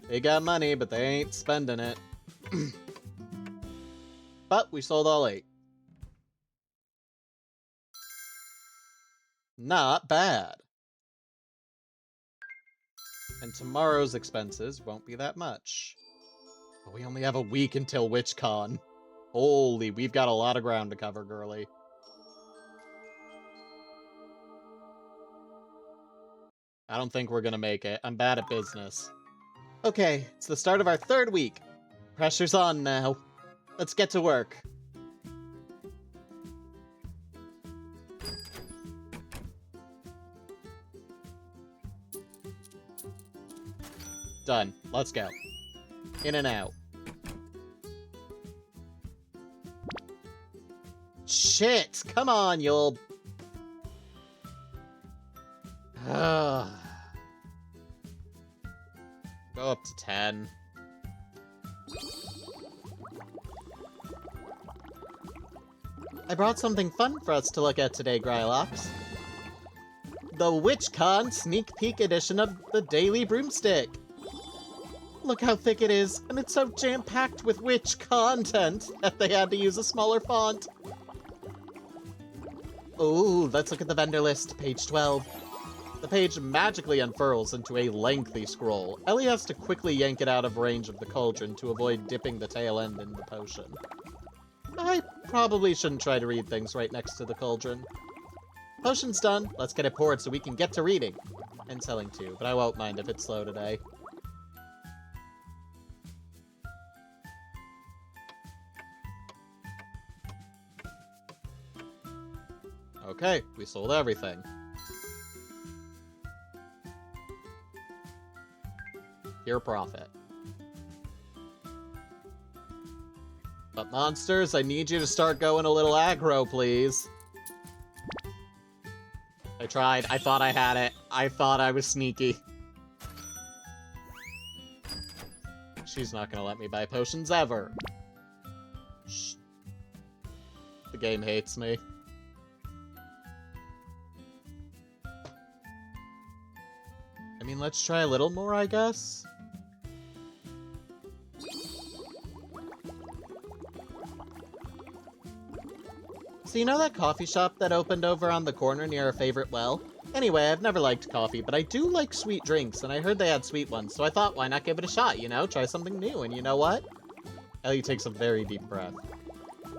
They got money, but they ain't spending it. But we sold all 8. Not bad. And tomorrow's expenses won't be that much. But we only have a week until Witchcon. Holy, we've got a lot of ground to cover, girly. I don't think we're gonna make it. I'm bad at business. Okay, it's the start of our 3rd week. Pressure's on now. Let's get to work. Done. Let's go. In and out. Shit! Come on, you'll... Go up to 10. I brought something fun for us to look at today, Grylox. The Witchcon sneak peek edition of the Daily Broomstick. Look how thick it is, and it's so jam-packed with witch content that they had to use a smaller font. Ooh, let's look at the vendor list, page 12. The page magically unfurls into a lengthy scroll. Ellie has to quickly yank it out of range of the cauldron to avoid dipping the tail end in the potion. I probably shouldn't try to read things right next to the cauldron. Potion's done. Let's get it poured so we can get to reading. And selling too, but I won't mind if it's slow today. Okay, we sold everything. Pure profit. But monsters, I need you to start going a little aggro, please. I tried. I thought I had it. I thought I was sneaky. She's not gonna let me buy potions ever. Shh. The game hates me. I mean, let's try a little more, I guess. So you know that coffee shop that opened over on the corner near our favorite well? Anyway, I've never liked coffee, but I do like sweet drinks, and I heard they had sweet ones, so I thought, why not give it a shot, you know? Try something new, and you know what? Ellie takes a very deep breath.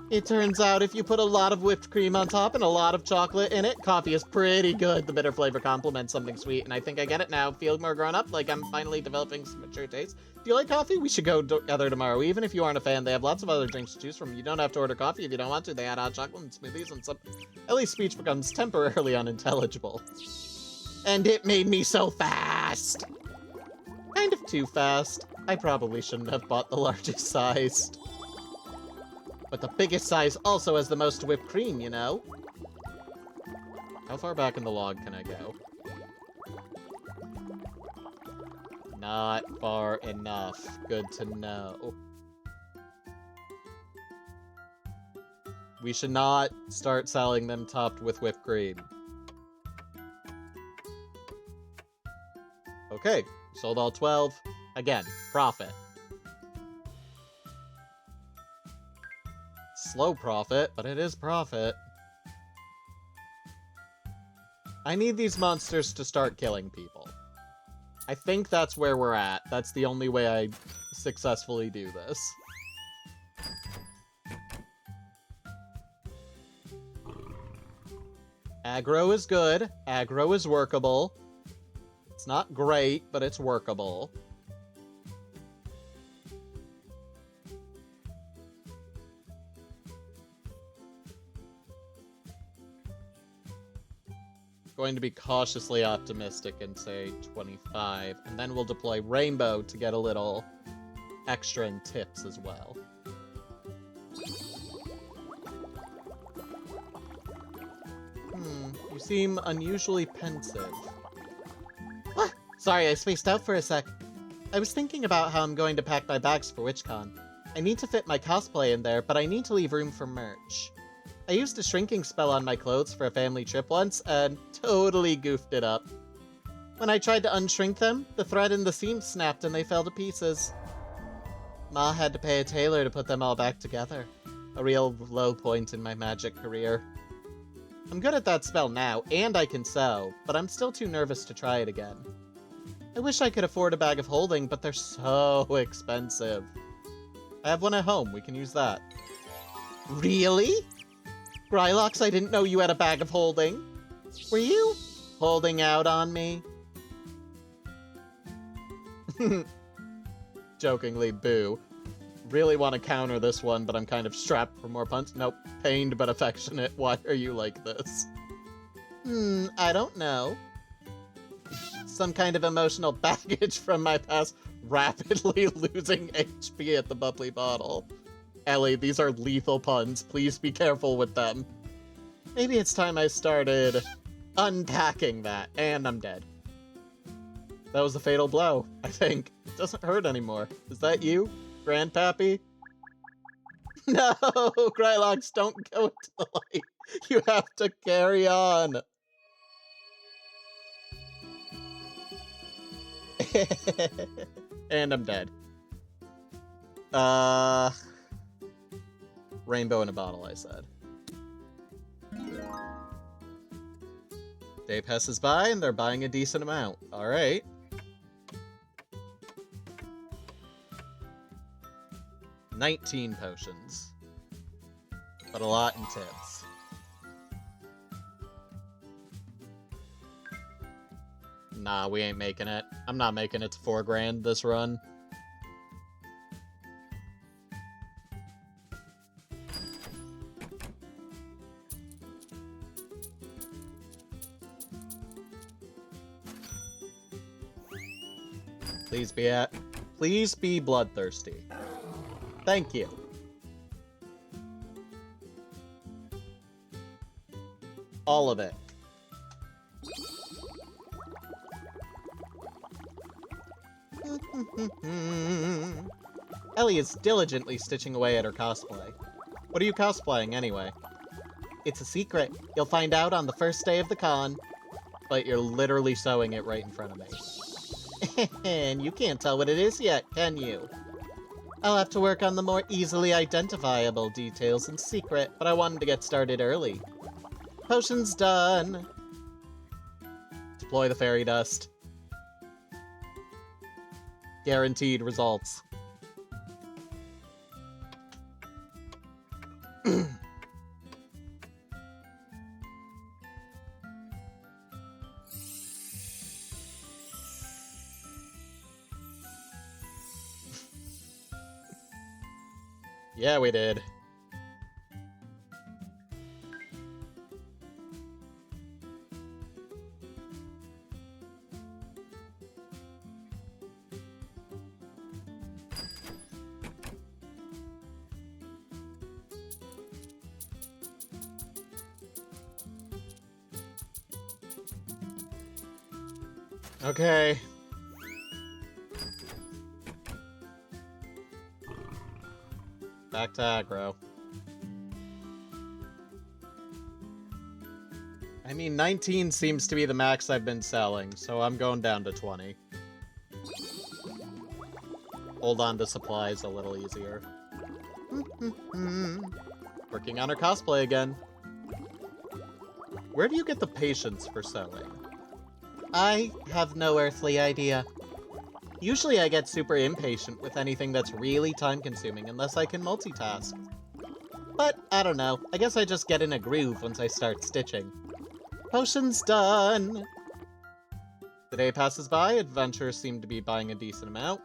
It turns out if you put a lot of whipped cream on top and a lot of chocolate in it, coffee is pretty good. The bitter flavor complements something sweet, and I think I get it now. Feel more grown up, like I'm finally developing some mature taste. Do you like coffee? We should go together tomorrow. Even if you aren't a fan, they have lots of other drinks to choose from. You don't have to order coffee if you don't want to. They add hot chocolate and smoothies and some... Ellie's speech becomes temporarily unintelligible. And it made me so fast! Kind of too fast. I probably shouldn't have bought the largest size. But the biggest size also has the most whipped cream, you know? How far back in the log can I go? Not far enough. Good to know. We should not start selling them topped with whipped cream. Okay, sold all 12. Again, profit. Slow profit, but it is profit. I need these monsters to start killing people. I think that's where we're at. That's the only way I successfully do this. Aggro is good. Aggro is workable. It's not great, but it's workable. Going to be cautiously optimistic and say 25, and then we'll deploy Rainbow to get a little extra in tips as well. You seem unusually pensive. What? Sorry, I spaced out for a sec. I was thinking about how I'm going to pack my bags for Witchcon. I need to fit my cosplay in there, but I need to leave room for merch. I used a shrinking spell on my clothes for a family trip once, and totally goofed it up. When I tried to unshrink them, the thread in the seam snapped and they fell to pieces. Ma had to pay a tailor to put them all back together. A real low point in my magic career. I'm good at that spell now, and I can sew, but I'm still too nervous to try it again. I wish I could afford a bag of holding, but they're so expensive. I have one at home, we can use that. Really? Grylox, I didn't know you had a bag of holding. Were you holding out on me? Jokingly, boo. Really want to counter this one, but I'm kind of strapped for more puns. Nope. Pained but affectionate. Why are you like this? I don't know. Some kind of emotional baggage from my past, rapidly losing HP at the bubbly bottle. Ellie, these are lethal puns. Please be careful with them. Maybe it's time I started unpacking that. And I'm dead. That was a fatal blow, I think. It doesn't hurt anymore. Is that you, Grandpappy? No, Grylox, don't go into the light. You have to carry on. And I'm dead. Rainbow in a bottle, I said. Day passes by, and they're buying a decent amount. Alright. $19 potions. But a lot in tips. Nah, we ain't making it. I'm not making it to 4 grand this run. Please be bloodthirsty. Thank you. All of it. Ellie is diligently stitching away at her cosplay. What are you cosplaying, anyway? It's a secret. You'll find out on the first day of the con. But you're literally sewing it right in front of me. And you can't tell what it is yet, can you? I'll have to work on the more easily identifiable details in secret, but I wanted to get started early. Potion's done. Deploy the fairy dust. Guaranteed results. Yeah, we did. Okay. Back to aggro. I mean, 19 seems to be the max I've been selling, so I'm going down to 20. Hold on to supplies a little easier. Working on her cosplay again. Where do you get the patience for sewing? I have no earthly idea. Usually I get super impatient with anything that's really time-consuming unless I can multitask. But, I don't know, I guess I just get in a groove once I start stitching. Potion's done! The day passes by, adventurers seem to be buying a decent amount.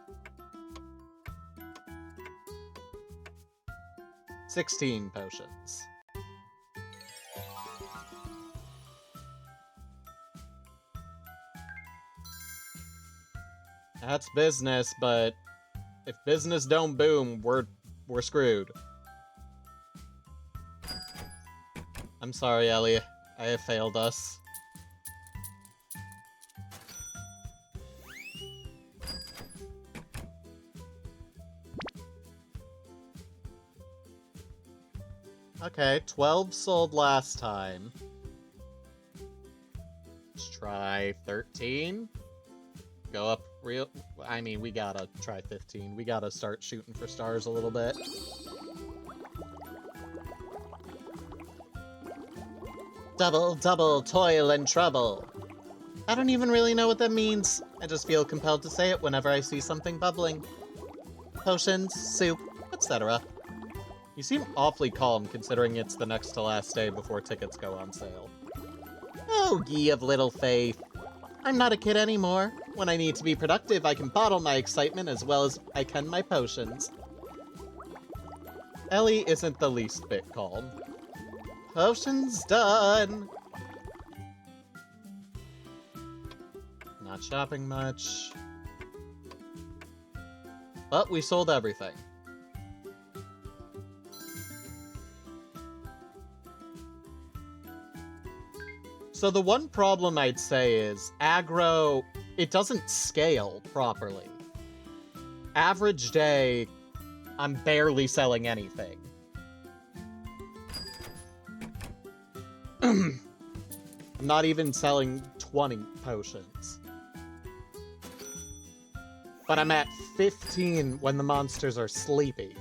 16 potions. That's business, but if business don't boom, we're screwed. I'm sorry, Ellie. I have failed us. Okay, 12 sold last time. Let's try 13. Go up real... I mean, we gotta try 15. We gotta start shooting for stars a little bit. Double, double, toil and trouble. I don't even really know what that means. I just feel compelled to say it whenever I see something bubbling. Potions, soup, etc. You seem awfully calm considering it's the next to last day before tickets go on sale. Oh, ye of little faith. I'm not a kid anymore. When I need to be productive, I can bottle my excitement as well as I can my potions. Ellie isn't the least bit calm. Potions done! Not shopping much. But we sold everything. So the one problem I'd say is aggro, it doesn't scale properly. Average day, I'm barely selling anything. I'm not even selling 20 potions. But I'm at 15 when the monsters are sleepy.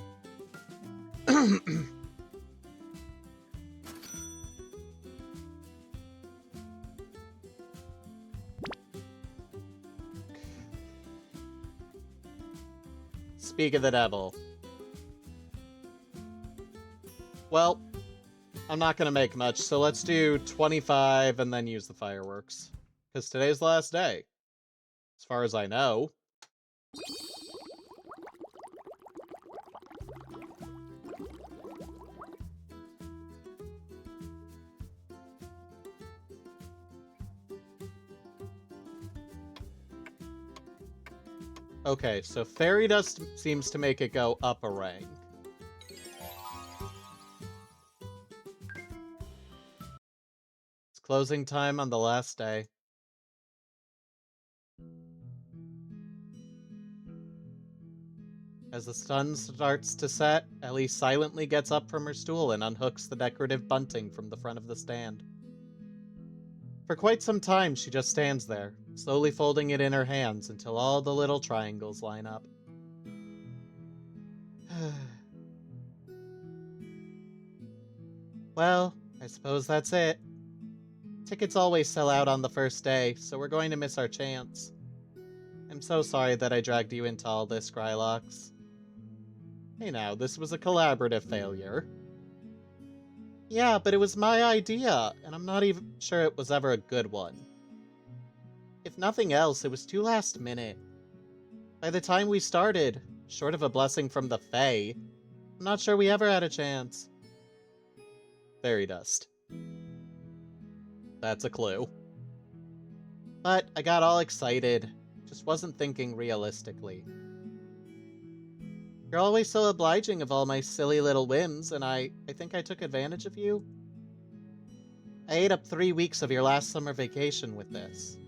Speak of the devil. Well, I'm not gonna make much, so let's do 25 and then use the fireworks. Because today's the last day. As far as I know. Okay, so fairy dust seems to make it go up a rank. It's closing time on the last day. As the sun starts to set, Ellie silently gets up from her stool and unhooks the decorative bunting from the front of the stand. For quite some time, she just stands there, slowly folding it in her hands until all the little triangles line up. Well, I suppose that's it. Tickets always sell out on the first day, so we're going to miss our chance. I'm so sorry that I dragged you into all this, Grylox. Hey now, this was a collaborative failure. Yeah, but it was my idea, and I'm not even sure it was ever a good one. If nothing else, it was too last minute. By the time we started, short of a blessing from the Fae, I'm not sure we ever had a chance. Fairy dust. That's a clue. But I got all excited. Just wasn't thinking realistically. You're always so obliging of all my silly little whims, and I think I took advantage of you. I ate up 3 weeks of your last summer vacation with this.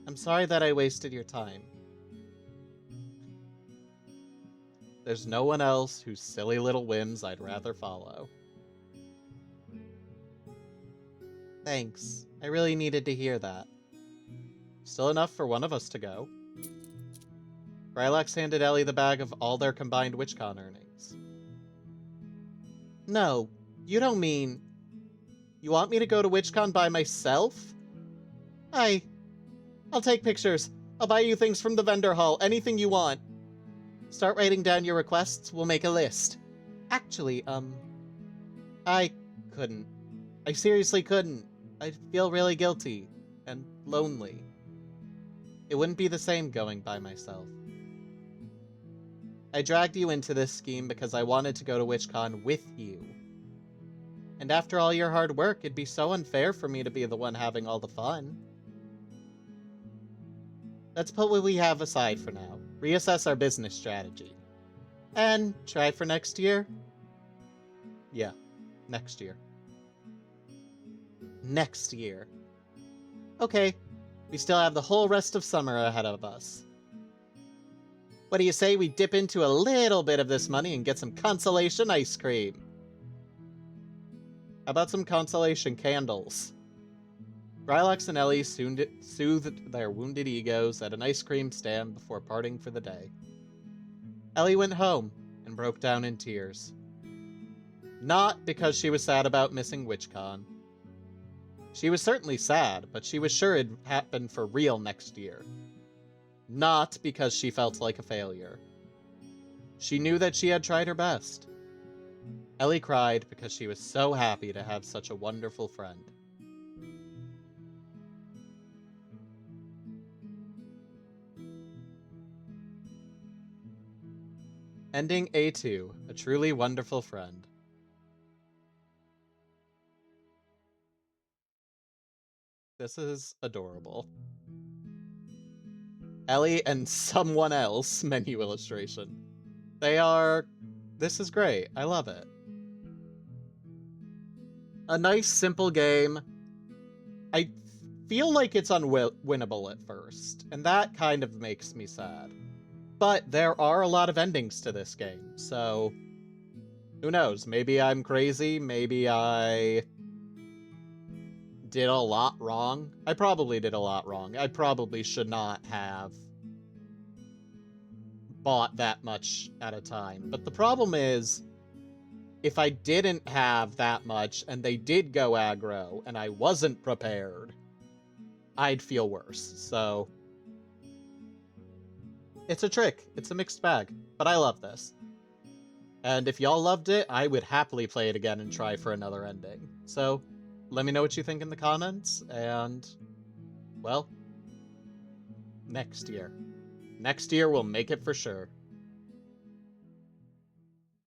I'm sorry that I wasted your time. There's no one else whose silly little whims I'd rather follow. Thanks. I really needed to hear that. Still enough for one of us to go. Grylox handed Ellie the bag of all their combined Witchcon earnings. No, you don't mean... You want me to go to Witchcon by myself? I'll take pictures. I'll buy you things from the vendor hall, anything you want. Start writing down your requests, we'll make a list. Actually, I couldn't. I seriously couldn't. I'd feel really guilty. And lonely. It wouldn't be the same going by myself. I dragged you into this scheme because I wanted to go to Witchcon with you. And after all your hard work, it'd be so unfair for me to be the one having all the fun. Let's put what we have aside for now. Reassess our business strategy. And try for next year? Yeah, next year. Next year. Okay, we still have the whole rest of summer ahead of us. What do you say we dip into a little bit of this money and get some consolation ice cream? How about some consolation candles? Grylox and Ellie soothed their wounded egos at an ice cream stand before parting for the day. Ellie went home and broke down in tears. Not because she was sad about missing Witchcon. She was certainly sad, but she was sure it'd happen for real next year. Not because she felt like a failure. She knew that she had tried her best. Ellie cried because she was so happy to have such a wonderful friend. Ending A2, a truly wonderful friend. This is adorable. Ellie and someone else menu illustration. This is great. I love it. A nice, simple game. I feel like it's unwinnable at first, and that kind of makes me sad. But there are a lot of endings to this game, so who knows? Maybe I'm crazy. Maybe I did a lot wrong. I probably did a lot wrong. I probably should not have bought that much at a time. But the problem is, if I didn't have that much and they did go aggro and I wasn't prepared, I'd feel worse. So it's a trick. It's a mixed bag. But I love this. And if y'all loved it, I would happily play it again and try for another ending. So let me know what you think in the comments, and, well, next year. Next year we'll make it for sure.